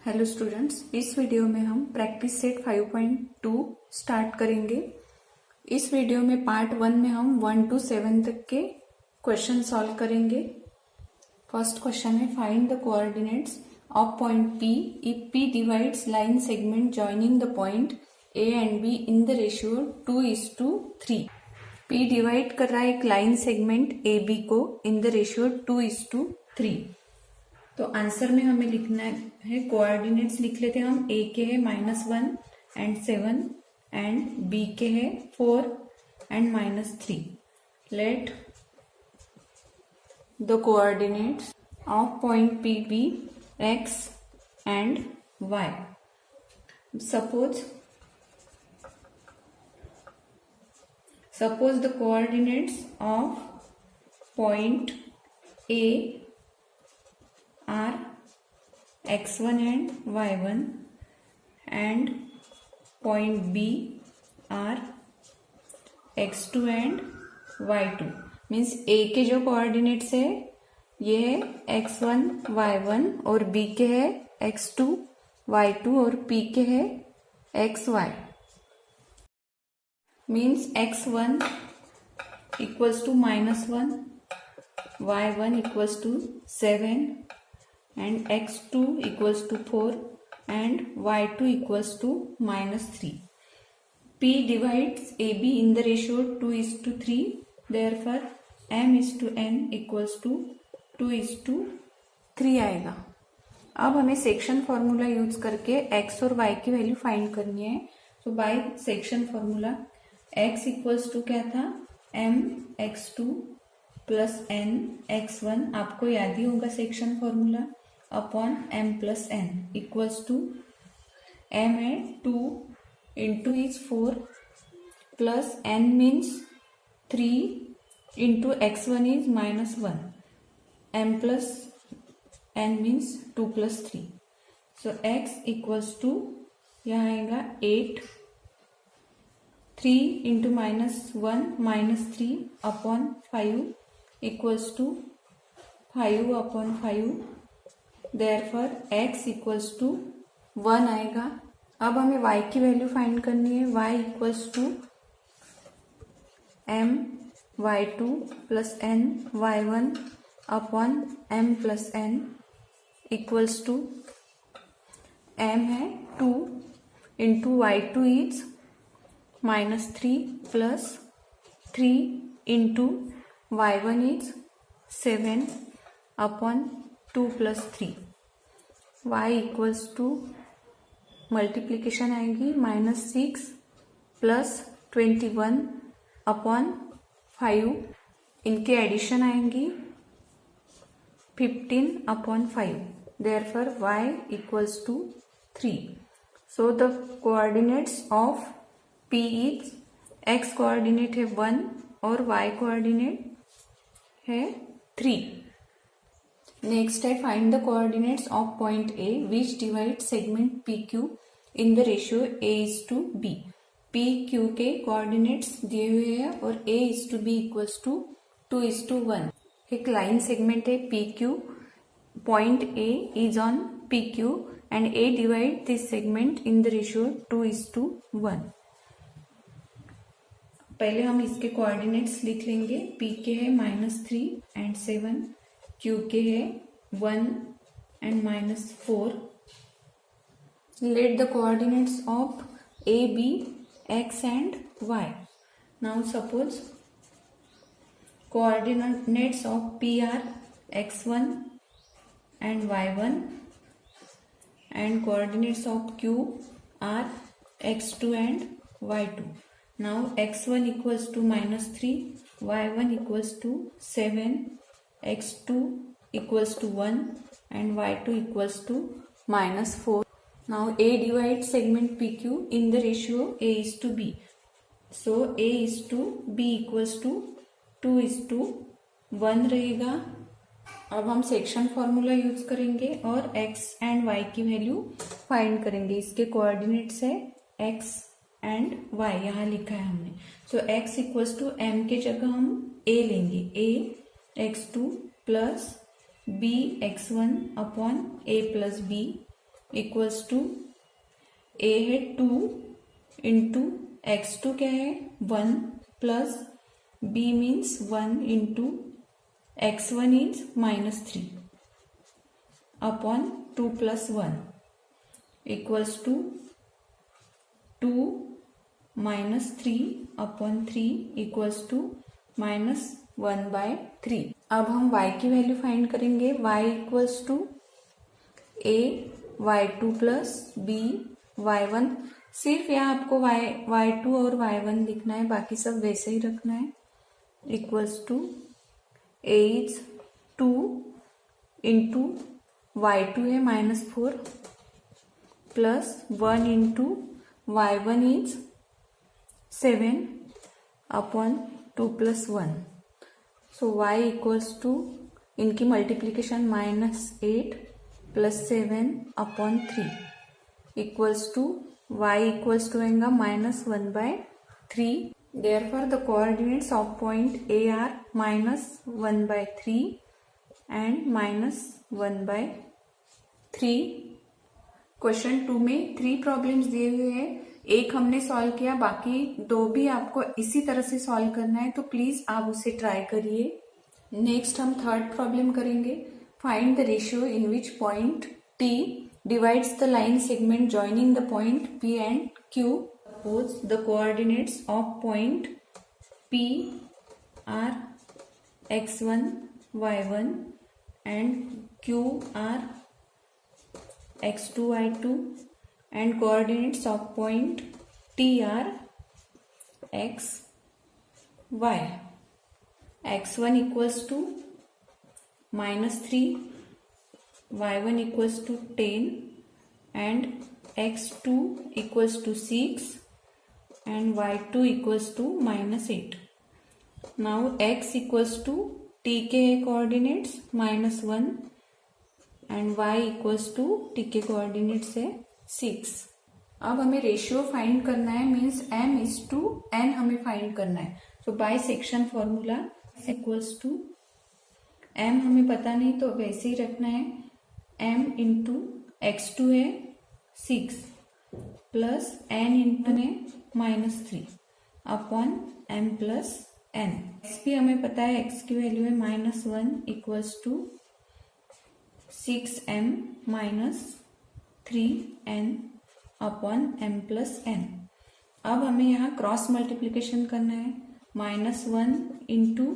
Hello students, इस video में हम प्रैक्टिस सेट 5.2 स्टार्ट करेंगे। इस वीडियो में पार्ट 1 में हम 1 to 7 तक के क्वेश्चन सॉल्व करेंगे। फर्स्ट क्वेश्चन है find the coordinates of point P if P divides line segment joining the point A and B in the ratio 2:3। P divide कर रहा है एक लाइन सेगमेंट AB को इन द रेशियो 2:3। तो answer में हमें लिखना है, कोऑर्डिनेट्स लिख लेते हैं हम। ए के है -1 एंड 7 एंड बी के है 4 and -3। Let the coordinates of point P be x and y. Suppose the coordinates of point A are x1 and y1 and point B are x2 and y2। Means A के जो coordinates है ये है x1 y1 और B के है x2 y2 और P के है xy। Means x1 equals to -1, y1 equals to 7 and x2 equals to 4 and y2 equals to -3. P divides AB in the ratio 2:3. Therefore, m/n equals to 2:3 आएगा। अब हमें section formula use करके x और y की value find करनी है। तो by section formula x equals to क्या था, m x2 plus n x1, आपको याद ही होगा section formula, upon m plus n equals to m है 2 into is 4 plus n means 3 into x1 इज -1, m plus n means 2 plus 3। So x equals to यहाँ आएगा 8, 3 into -1 -3 upon 5 equals to 5 upon 5। Therefore x equals to 1 आएगा। अब हमें y की value find करनी है। y equals to m y2 plus n y1 upon m plus n equals to m है 2 into y2 is -3 plus 3 into y1 is 7 upon 2 plus 3। y equals to multiplication आएगी -6 plus 21 upon 5, इनके addition आएंगी 15 अपॉन 5। Therefore y equals to 3। So the coordinates of p is x coordinate है 1 और y coordinate है 3। Next है find the coordinates of point A which divide segment PQ in the ratio A:B। PQ के coordinates दिए हुए हैं और A:B equals to 2:1। एक लाइन सेगमेंट है PQ, point A is on PQ and A divide this segment in the ratio 2:1। पहले हम इसके कोऑर्डिनेट्स लिख लेंगे। P के है -3 एंड 7, Q के है 1 and -4। Let the coordinates of A be x and y। Now suppose coordinates of P are x1 and y1 and coordinates of Q are x2 and y2। Now x1 equals to -3, y1 equals to 7, x2 equals to 1 and y2 equals to -4. Now A divides segment PQ in the ratio A:B. So A:B equals to 2:1 रहेगा। अब हम section formula use करेंगे और x and y की value find करेंगे। इसके coordinates है x and y, यहाँ लिखा है हमने। So x equals to m के जगह हम a लेंगे, a x2 plus b x1 upon a plus b equals to a है 2 इंटू x2 क्या है 1 plus b means 1 into x1 is -3 upon 2 plus 1 equals to 2 -3 upon 3 equals to -1/3। अब हम y की वैल्यू फाइंड करेंगे। y equals to a y2 plus b y1। सिर्फ यहाँ आपको y2 और y1 लिखना है, बाकी सब वैसे ही रखना है। Equals to a is 2 into y2 है -4 plus 1 into y1 is 7 upon 2 plus 1। So y equals to इनकी multiplication -8 plus 7 upon 3 equals to y equals to आएगा -1/3। Therefore the coordinates of point A are -1/3 and -1/3। Question 2 में 3 problems दिए हुए हैं, एक हमने solve किया, बाकी 2 भी आपको इसी तरह से सॉल्व करना है, तो प्लीज आप उसे ट्राई करिए। नेक्स्ट हम थर्ड प्रॉब्लम करेंगे। Find the ratio in which point T divides the line segment joining the point P and Q. Suppose the coordinates of point P are x1, y1 and Q are x2, y2 and coordinates of point T are x, y. x1 equals to -3, y1 equals to 10 and x2 equals to 6 and y2 equals to -8. Now x equals to t के coordinates -1 and y equals to t के coordinates है 6। अब हमें ratio find करना है, means m is to n हमें find करना है। तो by section formula equals to m हमें पता नहीं तो वैसे ही रखना है, m इंटू x2 है 6 प्लस n इंटू है -3 upon m plus n। x भी हमें पता है, x की वैल्यू है -1 equals to 6m -3n upon m plus n। अब हमें यहाँ क्रॉस मल्टीप्लीकेशन करना है, -1 into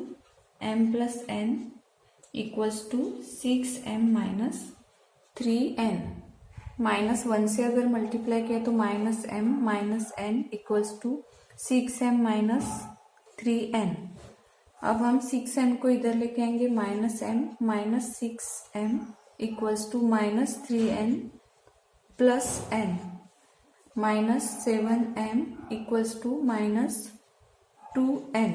m plus n equals to 6m -3n। -1 से अगर मल्टीप्लाई किया तो -m -n equals to 6m -3n। अब हम 6m को इधर लेके आएंगे, -m -6m equals to -3n plus n, -7m equals to -2n।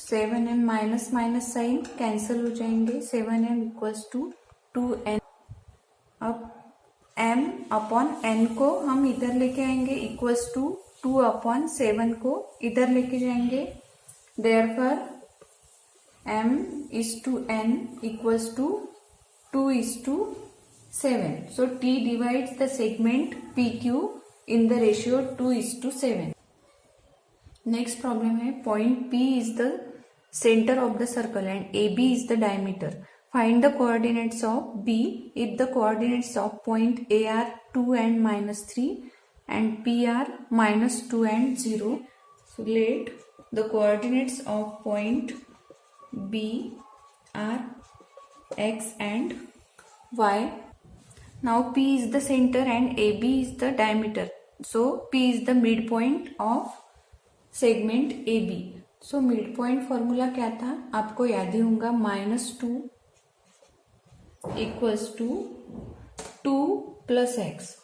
7m minus minus sign cancel हो जाएंगे, 7m इक्वल्स टू 2n। अब m अपॉन n को हम इधर लेके आएंगे, इक्वल्स टू 2 अपॉन 7 को इधर लेके जाएंगे। Therefore m is to n equals to 2 is to 7. So T divides the segment PQ in the ratio 2 is to 7. Next problem है, point P is the center of the circle and AB is the diameter. Find the coordinates of B if the coordinates of point A are 2 and -3 and P are -2 and 0. So let the coordinates of point B are x and y. Now P is the center and AB is the diameter. So P is the midpoint of segment AB. So midpoint formula क्या था, आपको याद ही होगा, -2 equals to 2 plus x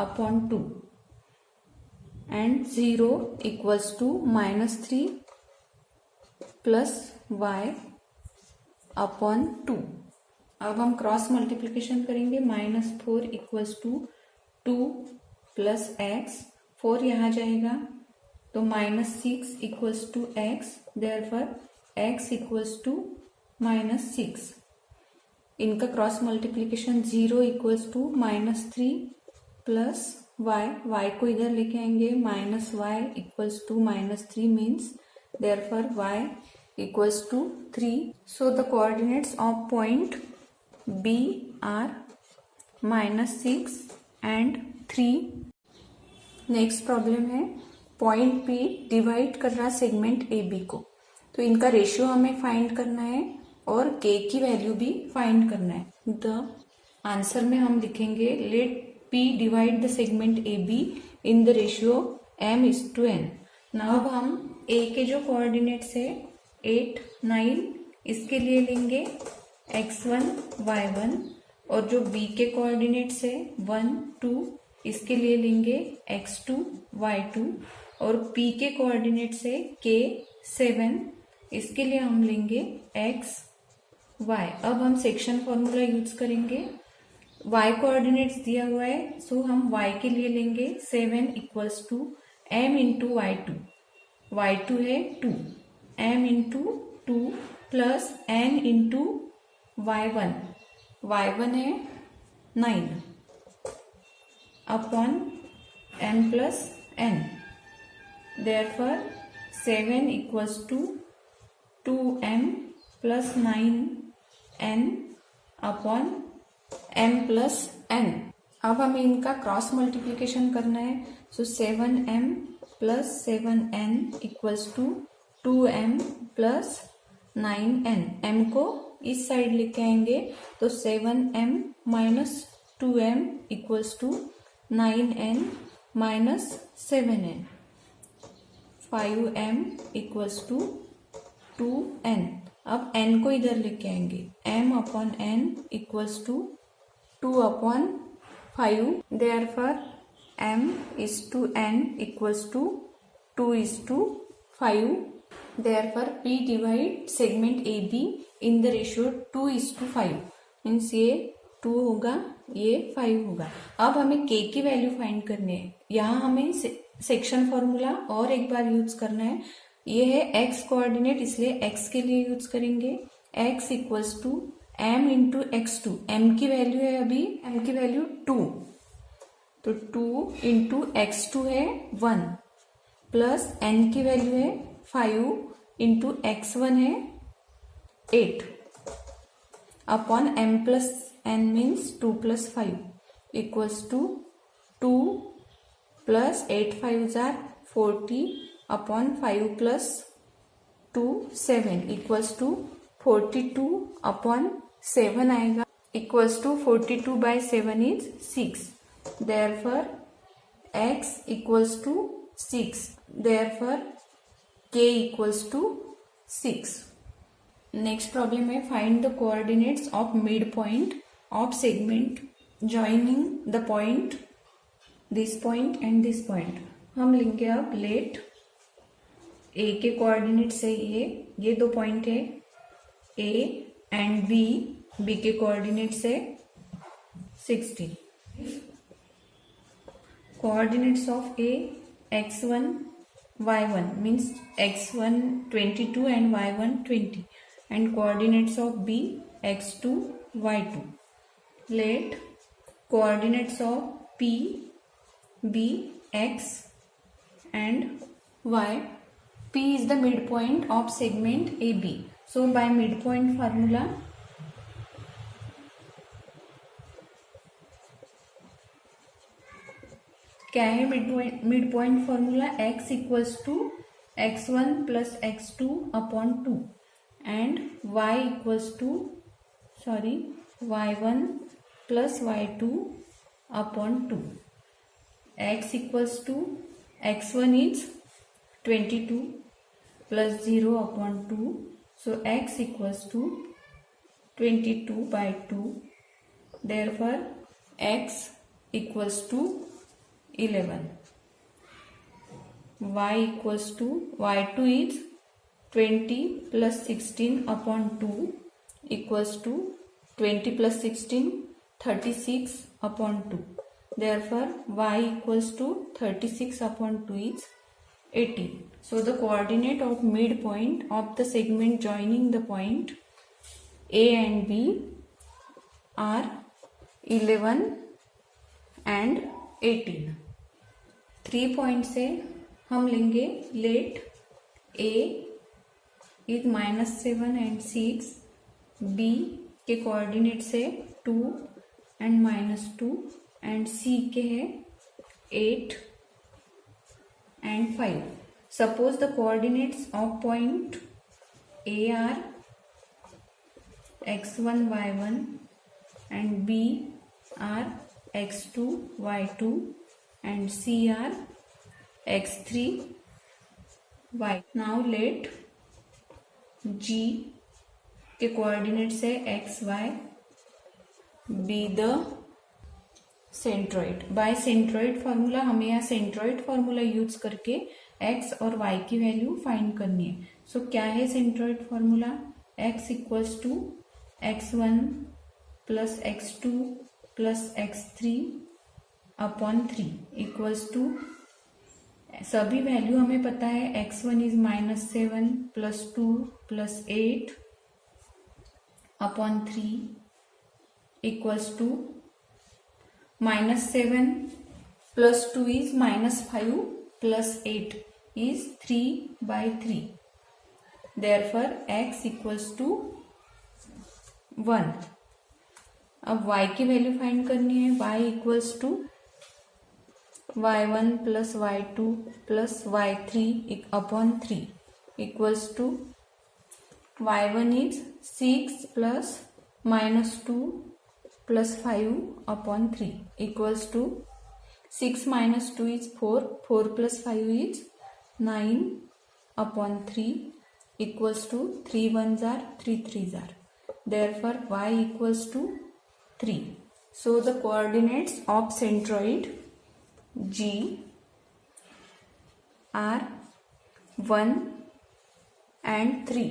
upon 2 and 0 equals to -3 plus y upon 2। अब हम cross multiplication करेंगे, -4 equals to 2 plus x, 4 यहाँ जाएगा तो -6 equals to x, therefore x equals to -6 इनका cross multiplication 0 equals to -3 plus y, y को इधर लेके आएंगे, minus y equals to -3 means therefore y equals to 3. So the coordinates of point B are -6 and 3. Next problem है, point P divide कर रहा segment AB को, तो इनका रेशियो हमें फाइंड करना है और K की वैल्यू भी फाइंड करना है. द आंसर में हम लिखेंगे let P divide the segment AB in the ratio m:n. Now अब हम A के जो कोऑर्डिनेट्स है 8, 9 इसके लिए लेंगे x1, y1 और जो B के कोऑर्डिनेट्स है 1, 2 इसके लिए लेंगे x2, y2 और P के कोऑर्डिनेट्स है k, 7 इसके लिए हम लेंगे x, y. अब हम सेक्शन फॉर्मूला यूज करेंगे. y कोऑर्डिनेट्स दिया हुआ है, सो हम y के लिए लेंगे 7 equals to m into y2. y2 है 2, m into 2 plus n into y1. y1 है 9 upon m plus n. Therefore 7 equals to 2m plus 9n upon m plus n. अब हमें इनका क्रॉस मल्टीप्लीकेशन करना है, so 7m plus 7n equals to 2m plus 9n. m को इस side लेके आएंगे तो 7m minus 2m equals to 9n minus 7n. 5m equals to 2n. अब n को इधर लेके आएंगे, m upon n equals to 2 upon 5. Therefore m is to n equals to 2 is to 5. Therefore P divide segment AB in the ratio 2 is to 5 means ये 2 होगा, ये 5 होगा. अब हमें K की वैल्यू फाइंड करनी है. यहाँ हमें सेक्शन फॉर्मूला और एक बार यूज करना है. ये है x कोऑर्डिनेट, इसलिए x के लिए यूज करेंगे. x equals to m into x2. m की वैल्यू है अभी, m की वैल्यू 2, तो 2 इंटू x2 है 1 प्लस n की वैल्यू है 5 इंटू x1 है 8 upon m plus n means 2 plus 5 equals to 2 plus 8 5 जार 40 upon 5 plus 2 7 equals to 42 upon 7 आएगा equals to 42 by 7 is 6. Therefore x equals to 6. Therefore k equals to 6. Next problem है, find the coordinates of mid point of segment joining the point this point and this point. हम लेंगे अब late a के coordinates है ये 2 point है a and b के coordinates है 60. Coordinates of a x1 y1 means x1 22 and y1 20 and coordinates of b x2 y2. Let coordinates of p b x and y. p is the midpoint of segment AB. So by midpoint formula, क्या है midpoint formula? x equals to x1 plus x2 upon 2 and y equals to y1 plus y2 upon 2. x equals to x1 is 22 plus 0 upon 2, so x equals to 22 by 2. Therefore x equals to 11. y equals to y2 is 20 plus 16 upon 2 equals to 20 plus 16 36 upon 2. Therefore y equals to 36 upon 2 is 18. So the coordinate of midpoint of the segment joining the point A and B are 11 and 18। 3 पॉइंट से हम लेंगे let A is -7 and 6, B के coordinate से 2 and -2 and C के है 8 and 5। Suppose the coordinates of point A are x1 y1 and b are x2 y2 and c are x3 y। now let g के coordinate से x y be the centroid. By centroid formula हमें यहाँ centroid formula use करके x और y की value find करनी है। So क्या है centroid formula? x equals to x1 plus x2 plus x3 upon 3 equals to, सभी वैल्यू हमें पता है। x1 is -7 plus 2 plus 8 upon 3 equals to -7 plus 2 is -5 plus 8 is 3/3। Therefore x equals to 1। अब y की value find करनी है। y equals to y1 plus y2 plus y3 upon 3 equals to y1 is 6 plus -2 plus 5 upon 3 equals to 6 minus 2 is 4, 4 plus 5 is 9 upon 3 equals to 3 ones are 3 threes are। Therefore y equals to 3। So the coordinates of centroid G are 1 and 3।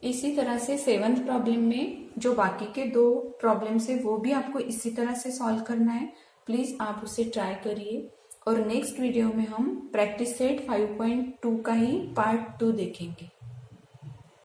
इसी तरह से 7th problem में जो बाकी के 2 problems है वो भी आपको इसी तरह से सॉल्व करना है। प्लीज आप उसे ट्राई करिए और नेक्स्ट वीडियो में हम प्रैक्टिस सेट 5.2 का ही पार्ट 2 देखेंगे।